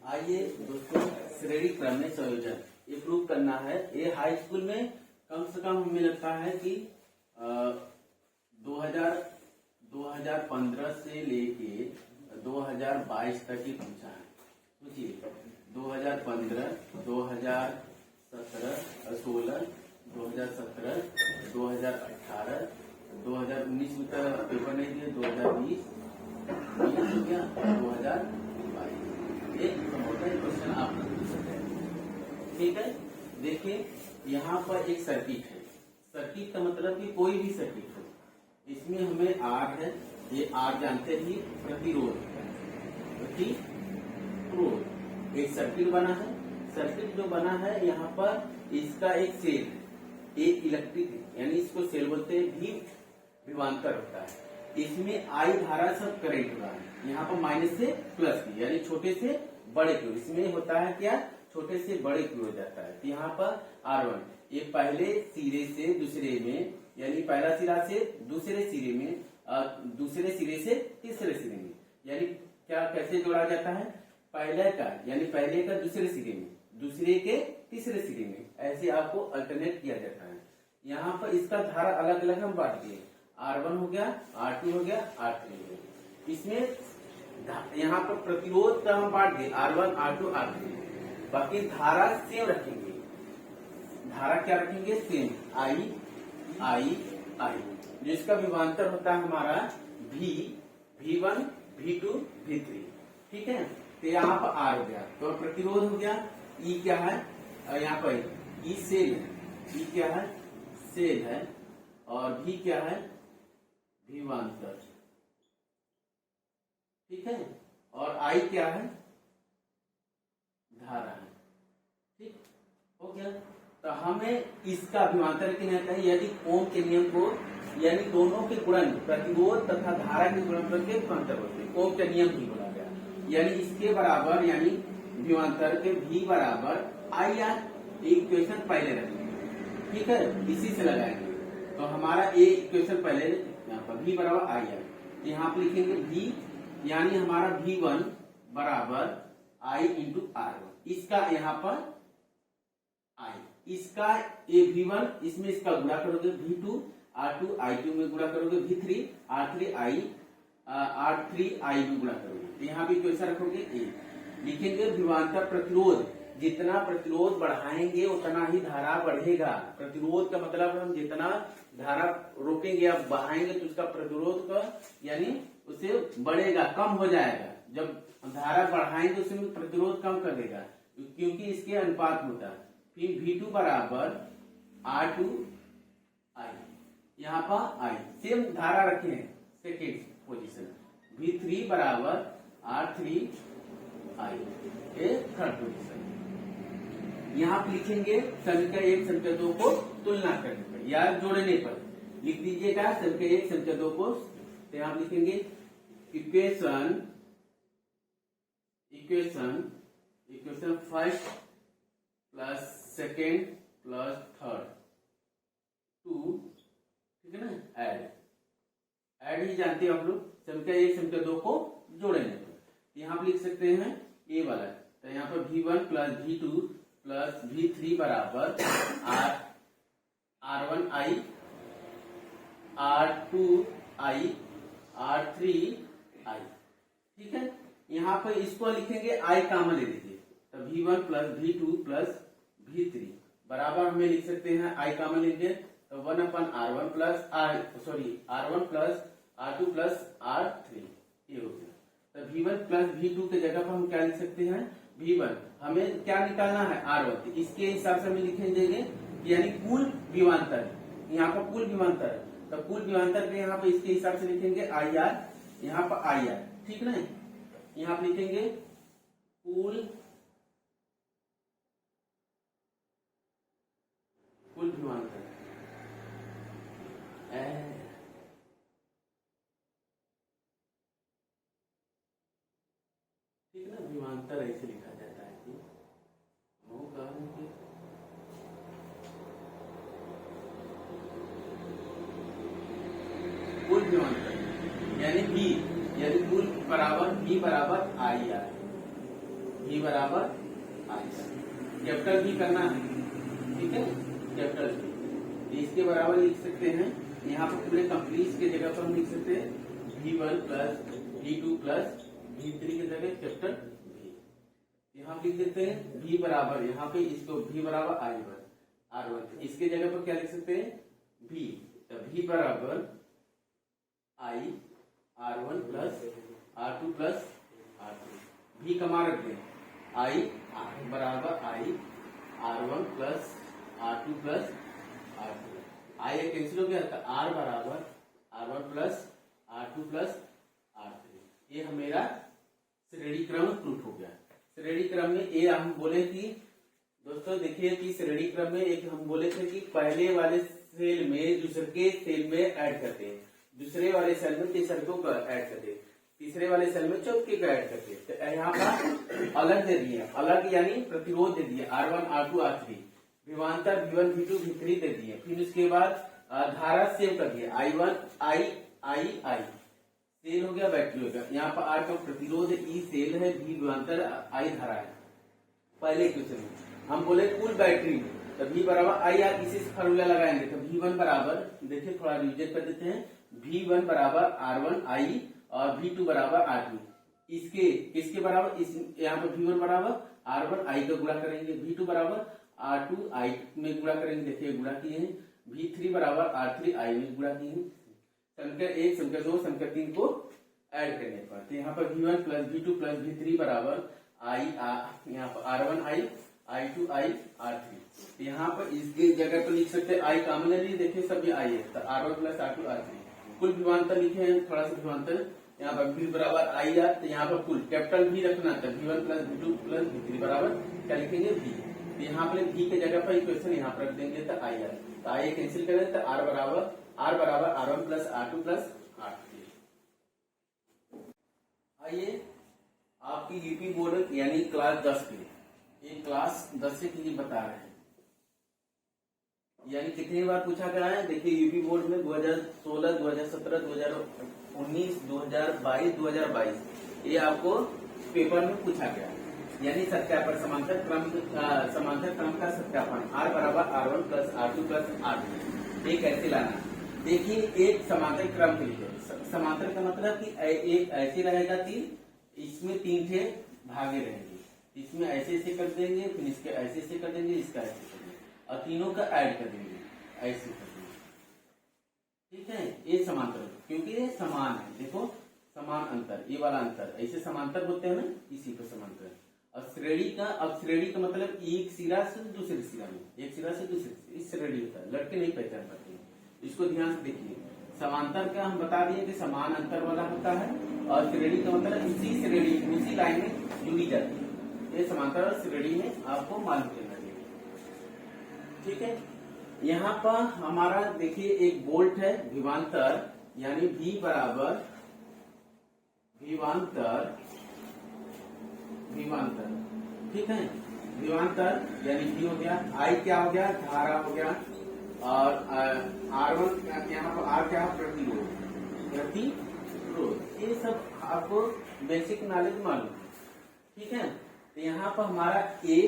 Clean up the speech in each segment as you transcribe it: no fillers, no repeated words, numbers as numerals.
आइए दोस्तों, श्रेणी क्रम में संयोजन ये प्रूव करना है। ये हाई स्कूल में कम से कम हमें लगता है कि 2015 से लेके 2022 तक ही पहुंचा है। सोचिए 2015, 2017, 16, 2017, 2018, 2019 में तो पेपर नहीं दिए, 2020 हो गया, 2022 एक क्वेश्चन आप पूछ सकते हैं। ठीक है, देखिए यहाँ पर एक सर्किट है। सर्किट का मतलब कि कोई भी सर्किट हो, इसमें हमें आर है, ये आर जानते ही प्रतिरोध है। प्रतिरोध एक सर्किट बना है। सर्किट जो बना है यहाँ पर इसका एक सेल है, एक इलेक्ट्रिक है, यानी इसको सेल बोलते हैं। भी विभवांतर होता है, इसमें आई धारा सब करंट हो रहा है। यहाँ पर माइनस से प्लस की, यानी छोटे से बड़े की ओर। इसमें होता है क्या, छोटे से बड़े की ओर जाता है। तो यहाँ पर R1 ये पहले सिरे से दूसरे में, यानी पहला सिरा से दूसरे सिरे में, दूसरे सिरे से तीसरे सिरे में, यानी क्या कैसे जोड़ा जाता है, पहले का यानी पहले का दूसरे सिरे में, दूसरे के तीसरे सिरे में, ऐसे आपको अल्टरनेट किया जाता है। यहाँ पर इसका धारा अलग अलग हम बांट दिए, R1 हो गया, R2 हो गया, R3 हो गया। इसमें यहाँ पर प्रतिरोध का हम बांट दिए, R1, R2, R3। बाकी धारा सेम रखेंगे। धारा क्या रखेंगे, सेम, I, जिसका विभवांतर होता है हमारा V1, V2, V3। ठीक है, तो यहाँ पर R हो गया, तो प्रतिरोध हो गया। E क्या है, यहाँ पर E सेल है, E क्या है, सेल है, और V क्या है, विभवांतर। ठीक है, और I क्या है, धारा है। ठीक हो गया। तो हमें इसका विभवांतर कहना है, यदि ओम के नियम को, यानी दोनों के गुणन, प्रतिरोध तथा धारा के गुणनफल के विभवांतर होते हैं। ओम के नियम ही बोला गया, यानी इसके बराबर, यानी विभवांतर के V बराबर IR। इक्वेशन पहले रखेंगे। ठीक है, इसी से लगाएंगे। तो हमारा ये इक्वेशन पहले यहाँ पर V बराबर IR, यहाँ पर लिखेंगे V, यानी हमारा V1 बराबर I इंटू R1। इसका यहाँ पर I, इसका ये V1, इसमें इसका गुणा करोगे V2, R2 I2 में गुणा करोगे V3, R3I में गुणा करोगे। तो यहाँ भी कैसा रखोगे, A लिखेंगे। विभवांतर प्रतिरोध, जितना प्रतिरोध बढ़ाएंगे उतना ही धारा बढ़ेगा। प्रतिरोध का मतलब हम जितना धारा रोकेंगे या बढ़ाएंगे तो उसका प्रतिरोध का यानी उसे बढ़ेगा, कम हो जाएगा। जब धारा बढ़ाएंगे उसमें प्रतिरोध कम कर देगा, क्योंकि इसके अनुपात में होता है। फिर V2 बराबर R2I, यहाँ पर I सेम धारा रखे हैं, सेकेंड पोजीशन। V3 बराबर R3I, ये थर्ड पोजीशन। यहाँ पर लिखेंगे संख्या 1 संख्या 2 को तुलना करने पर या जोड़ने पर लिख दीजिएगा संख्या 1 संख्या 2 को। तो यहाँ लिखेंगे equation first plus second plus third 2। ठीक है ना, ऐड ही जानते हैं हम लोग। संख्या 1 संख्या 2 को जोड़ेंगे तो यहाँ पे लिख सकते हैं ए वाला। तो यहाँ पर V1 plus V2 plus V3 बराबर R1I, R2I, R3I। ठीक है, यहाँ पर इसको लिखेंगे I कॉमन ले लीजिए। तो V1 plus V2 plus V3 बराबर हमें लिख सकते हैं I कॉमन लेंगे तो 1/R1 plus R1 plus R2 plus R3, ये हो गया। तो V1 प्लस V2 के जगह पर हम क्या लिख सकते हैं, V1 हमें क्या निकालना है, R1। इसके हिसाब से हमें लिखेंगे यानी कुल विभवांतर, यहाँ पर कुल विभवांतर, तो कुल विभवांतर के यहाँ पर इसके हिसाब से लिखेंगे IR, यहाँ पर IR। ठीक ना, यहाँ पर लिखेंगे कुल विभवांतर। ठीक ना, विभवांतर ऐसे लिखा जाता है कि कुल विभवांतर यानी V, यानी कुल बराबर V बराबर IR। V V बराबर आई, कैपिटल V करना है, ठीक है, कैपिटल V। इसके बराबर लिख सकते हैं, यहाँ पर पूरे कंप्लीट के जगह पर हम लिख सकते हैं V1 plus V2 plus V3 की जगह कैपिटल V। यहाँ लिख देते हैं V बराबर, यहाँ पे इसको V बराबर I1 R1, इसके जगह पर क्या लिख सकते हैं V, तो V बराबर I R1 plus R2 plus R3। V कमा रखते हैं I बराबर I R1 plus R2 plus R3। I cancel हो गया था, R बराबर R1 plus R2 plus R3। ये मेरा श्रेणी क्रम प्रूफ हो गया। श्रेणी क्रम में ये हम बोले कि दोस्तों देखिए कि श्रेणी क्रम में एक हम बोले थे कि पहले वाले सेल में दूसरे के सेल में ऐड करते हैं, दूसरे वाले सेल में तीसरे को ऐड करते हैं, तीसरे वाले सेल में चौथे को ऐड करते हैं। तो यहाँ पर अलग दे दिए, अलग यानी प्रतिरोध दे दिए R1 R2 R3, विभवांतर V1 V2 V3 दे दिए। फिर उसके बाद धारा सेव कर दिया I1 I सेल हो गया, बैटरी हो गया। यहाँ पर R का प्रतिरोध E सेल है, V विभवांतर I धारा है। पहले क्वेश्चन में हम बोले कुल बैटरी में, तो V बराबर I R, इसी से फार्मूला लगाएंगे तो V1 बराबर, देखिए थोड़ा रिविजन कर देते हैं, V1 बराबर R1 I और V2 बराबर R2। इसके किसके बराबर, इस यहाँ पर V1 बराबर R1 I का गुणा करेंगे, V2 बराबर R2 I में गुणा करेंगे, देखिए गुणा किए हैं, V3 बराबर R3 I में गुणा किए हैं। समीकरण 1 समीकरण 2 समीकरण 3 को ऐड करने पर तो यहाँ पर V1 plus V2 plus V3 बराबर I यहाँ पर R1 I I2 I R3। यहाँ पर इसके जगह पर लिख सकते हैं I कॉमन ले, देखिए सभी I है, तो R1 प्लस R2 R3। कुल विभवांतर लिखे हैं, थोड़ा सा विभवांतर यहाँ पर V बराबर I R, तो यहाँ पर कुल कैपिटल V रखना था, V1 plus V2 plus V3 बराबर क्या लिखेंगे V। तो यहाँ पर V के जगह पर इक्वेशन यहाँ पर रख देंगे तो I R, तो I कैंसिल करें तो R बराबर R1 plus R2 plus R3। आइए आपकी यूपी बोर्ड यानी क्लास 10 के, ये क्लास 10 से के लिए बता रहे हैं, यानी कितनी बार पूछा गया है। देखिए यूपी बोर्ड में 2016 2017 2019 2022 2022 ये आपको पेपर में पूछा गया है, यानी सत्यापन समांतर क्रम का सत्यापन R बराबर R1 plus R2 plus R3 ये कैसे लाना। देखिए एक समांतर क्रम के लिए, समांतर का मतलब कि एक ऐसे रहेगा कि इसमें 3 थे भागे रहेंगे, इसमें ऐसे ऐसे कर देंगे, फिर इसके ऐसे ऐसे कर देंगे, इसका ऐसे कर देंगे और तीनों का ऐड कर देंगे, ऐसे कर देंगे, ठीक है। ये समांतर क्योंकि ये समान है, देखो समान अंतर, ये वाला अंतर ऐसे समांतर होते हैं ना, इसी को समांतर। और श्रेणी का, अब श्रेणी का मतलब एक सिरा से दूसरे सिरा में, एक सिरा से दूसरे, इस श्रेणी होता है, लड़के नहीं पहचान पाते हैं, इसको ध्यान से देखिए। समांतर का हम बता दिए कि समान अंतर वाला होता है, और श्रेणी का मतलब इसी श्रेणी उसी लाइन में जुड़ी जाती है। ये समांतर और श्रेणी में आपको मालूम करना चाहिए, ठीक है। यहाँ पर हमारा देखिए एक बोल्ट है विभवांतर, यानी V बराबर विभवांतर, ठीक है, विभवांतर यानी V हो गया, I क्या हो गया, धारा हो गया, और R1 यहाँ पर R क्या, प्रतिरोध, ये सब आपको बेसिक नॉलेज मालूम है, ठीक है। तो यहाँ पर हमारा A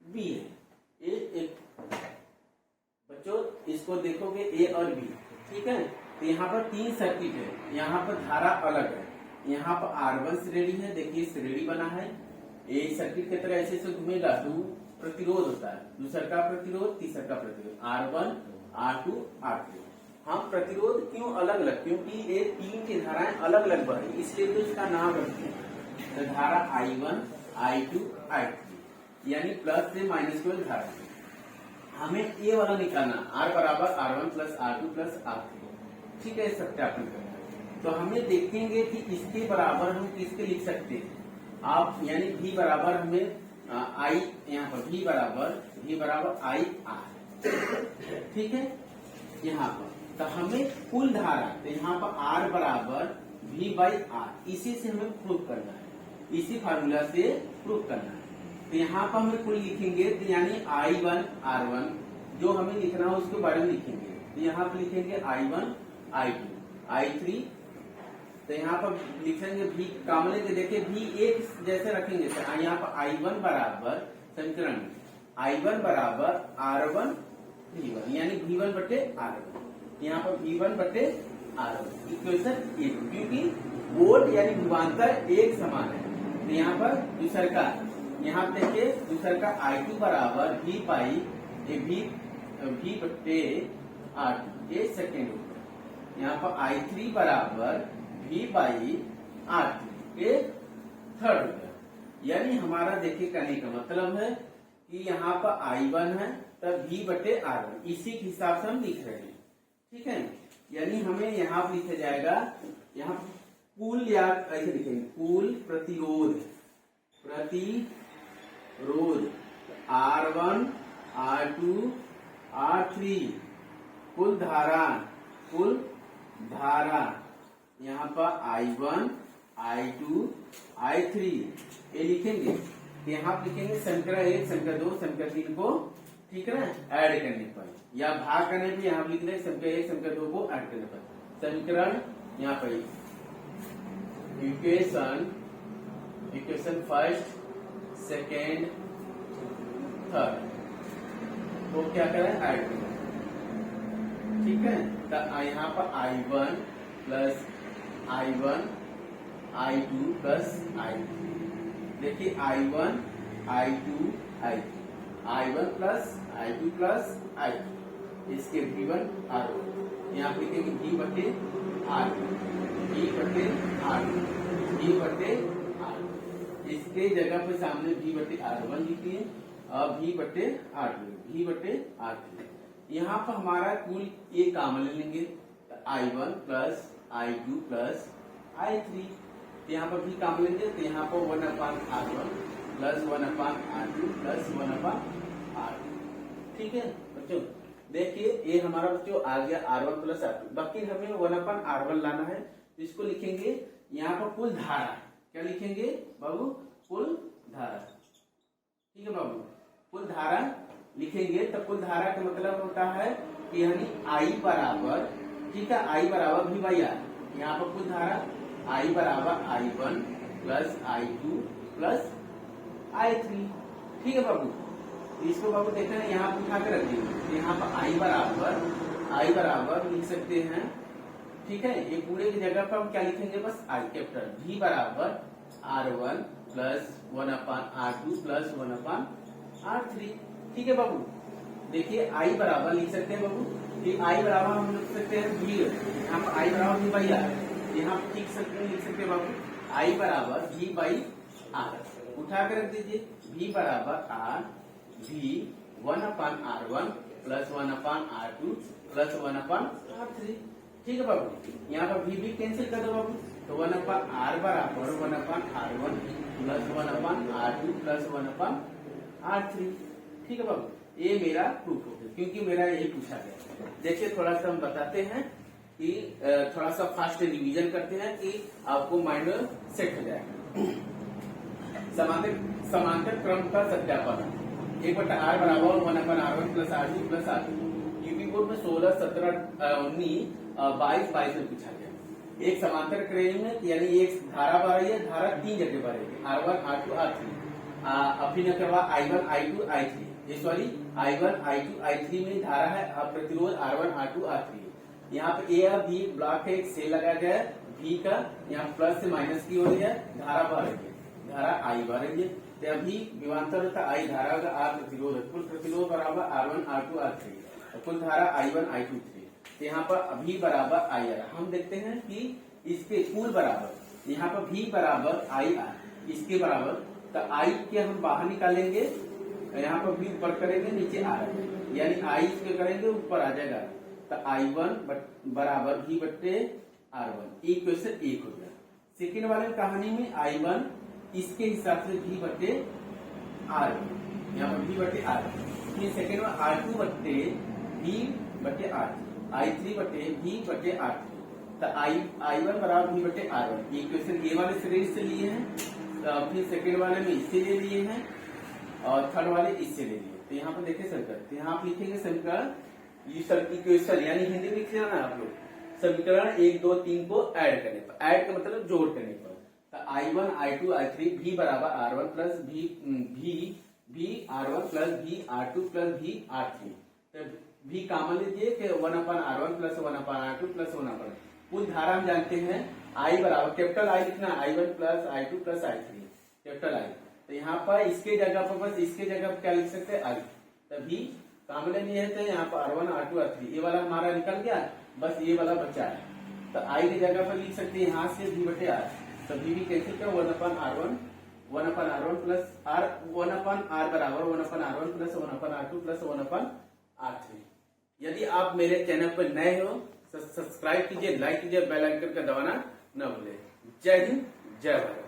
B है, एक बच्चों इसको देखोगे A और B, ठीक है। तो यहाँ पर 3 सर्किट है, यहाँ पर धारा अलग है, यहाँ पर R1 श्रेणी है, देखिए श्रेणी बना है, एक सर्किट की तरह ऐसे से घूमेगा तो प्रतिरोध होता है, दूसरा का प्रतिरोध, तीसरा का प्रतिरोध, R1 R2 R3। हम प्रतिरोध क्यों अलग अलग, क्योंकि ये 3 की धाराएं अलग अलग बह रही, इसलिए तो इसका नाम रखते हैं। तो धारा I1 I2 I3 यानी प्लस से माइनस की धारा, हमें ये वाला निकालना, R बराबर R1 plus R2 plus R3, ठीक है, सत्यापन करना। तो हमें देखेंगे कि इसके बराबर हम किसके लिख सकते हैं आप, यानी V बराबर हमें I, यहाँ पर V बराबर I R, ठीक है। यहाँ पर तो हमें कुल धारा, तो यहाँ पर R बराबर V बाई R, इसी से हमें प्रूफ करना है, इसी फार्मूला से प्रूफ करना है। तो यहाँ पर हमें कुल लिखेंगे, तो यानी I1 R1 जो हमें लिखना है उसके बारे में लिखेंगे। तो यहाँ पर लिखेंगे I1 I2 I3 तो यहाँ पर लिखेंगे भी काम लेंगे, देखिए भी एक जैसे रखेंगे तो यहाँ पर I1 बराबर समीकरण में I1 बराबर R1 V1 यानी V1 बटे R1, यहाँ पर V1 बटे R1 इक्वेशन 1, क्योंकि वोल्ट यानी विभवांतर एक समान है। तो यहाँ पर दूसर का यहाँ पे देखिए दूसर का I2 बराबर V पाई V बटे R2 ये सेकेंड होगा। यहाँ पर I3 बराबर V बाई R3 ये थर्ड होगा। यानी हमारा देखिए कहने का मतलब है कि यहाँ पर I1 है तब V बटे R1, इसी के हिसाब से हम लिख रहे हैं, ठीक है। यानी हमें यहाँ पर लिखा जाएगा, यहाँ कुल या ऐसे लिखेंगे कुल प्रतिरोध R1 R2 R3, कुल धारा यहाँ पर I1 I2 I3 ये लिखेंगे। यहाँ लिखेंगे समीकरण 1 समीकरण 2 समीकरण 3 को, ठीक है ना, ऐड करने पर या भाग करने पर यहाँ लिख दें समीकरण 1 समीकरण 2 को ऐड करने पर समीकरण यहाँ पर इक्वेशन फर्स्ट सेकेंड थर्ड तो क्या करें ऐड करें, ठीक है। तो यहाँ पर I1 plus I1 I2 plus I3, देखिए I1 I2 I1 plus I2 plus I3 इसके V1 R1 यहाँ पे लिखेंगे V बटे R2 इसके जगह पे सामने V बटे R1 लिखिए और V बटे R3 यहाँ पर हमारा कुल ये कॉमन ले लेंगे I1 plus I2 plus I3, यहाँ पर भी कॉमन लेंगे तो यहाँ पर 1/R1 plus 1/R2 plus 1/R2, ठीक है बच्चों। देखिए ये हमारा बच्चों आ गया R1 प्लस R2, बाकी हमें 1/R1 लाना है तो इसको लिखेंगे यहाँ पर कुल धारा, क्या लिखेंगे बाबू, कुल धारा, ठीक है बाबू, कुल धारा लिखेंगे। तो कुल धारा का मतलब होता है कि यानी I बराबर, ठीक है, I बराबर V बाई R, यहाँ पर कुल धारा I बराबर I1 plus I2 plus I3, ठीक है बाबू। इसको बाबू देखते हैं यहाँ पर उठा कर रख दीजिए, यहाँ पर I बराबर लिख सकते हैं, ठीक है। ये पूरे की जगह पर हम क्या लिखेंगे, बस I कैपिटल, V बराबर R1 plus 1/R2 plus 1/R3, ठीक है बाबू। देखिए I बराबर लिख सकते हैं बाबू, कि I बराबर हम लिख सकते हैं V, यहाँ पर I बराबर V बाई R, यहाँ पर लिख सकते हैं बाबू I बराबर V बाई R, उठा कर रख दीजिए V बराबर R V 1/R1 plus 1/R2 plus 1/R3, ठीक है बाबू। यहाँ पर V कैंसिल कर दो बाबू, तो 1/R बराबर 1/R1 plus 1/R2 plus 1/R3, ठीक है बाबू। ये मेरा प्रूफ हो गया क्योंकि मेरा यही पूछा गया। देखिए थोड़ा सा हम बताते हैं कि थोड़ा सा फास्ट रिवीजन करते हैं कि आपको माइंड सेट हो जाएगा। समांतर क्रम का सत्यापन, 1/R बराबर 1/R1 plus R2 plus R2, UP board में 16, 17, 19, 22 में पूछा गया। एक समांतर क्रम में यानी एक धारा बह रही है, धारा 3 जगह बह रही है, R1 R2 R3, अभिनय करवा I1 I2 I3, ये सॉरी I1 I2 I3 में धारा है, प्रतिरोध R1 R2 R3 है। यहाँ पे A और B ब्लॉक है, एक से लगा गया है V का, यहाँ प्लस से माइनस की हो रही है, धारा बह रही है, धारा I बह रही है। तो अभी विभवांतर होता I धारा होगा, R प्रतिरोध, कुल प्रतिरोध बराबर R1 R2 R3, कुल धारा I1 I2 3। तो यहाँ पर अभी बराबर I R, हम देखते हैं कि इसके कुल बराबर, यहाँ पर V बराबर I R, इसके बराबर, तो I के हम बाहर निकालेंगे, यहाँ पर V ऊपर करेंगे, नीचे R, यानी I इसके करेंगे ऊपर आ जाएगा, तो I1 बराबर V बट्टे R1, इक्वेशन 1 हो गया। सेकेंड वाले कहानी में I1 इसके हिसाब से V बट्टे R1, यहाँ पर V बट्टे R1, फिर सेकेंड में R2 बट्टे V बट्टे R3, I3 बट्टे V बट्टे R3, तो I1 बराबर V बट्टे R1, इक्वेशन ए वाले सीरीज से लिए हैं, तो फिर सेकेंड वाले में इससे ले लिए हैं और थर्ड वाले इससे ले लिए। तो यहाँ पर देखिए समीकरण, तो यहाँ आप लिखेंगे समीकरण, ये इक्वेशन यानी हिंदी में लिख लेना आप लोग, समीकरण 1, 2, 3 को ऐड करने पर, ऐड का मतलब जोड़ करने पर, तो I1, I2, I3 V बराबर R1 plus V R1 plus V R2 plus V R3। तो V कॉमन लीजिए कि 1/R1 प्लस 1/R2 प्लस 1/, कुल धारा हम जानते हैं I बराबर कैपिटल I लिखना, I1 plus I2 plus I3 capital I। तो यहाँ पर इसके जगह पर बस इसके जगह पर क्या लिख सकते हैं I, तभी कामले नहीं है तो यहाँ पर R1 R2 R3 ये वाला हमारा निकल गया, बस ये वाला बचा है। तो I की जगह पर लिख सकते हैं यहाँ से V बटे R, तो V भी कैंसिल करो 1/R1 प्लस R 1/R बराबर 1/R1 plus 1/R2 plus 1/R3। यदि आप मेरे चैनल पर नए हो सब्सक्राइब कीजिए, लाइक कीजिए, बेल आइकन का दबाना न भूलें। जय हिंद, जय भारत।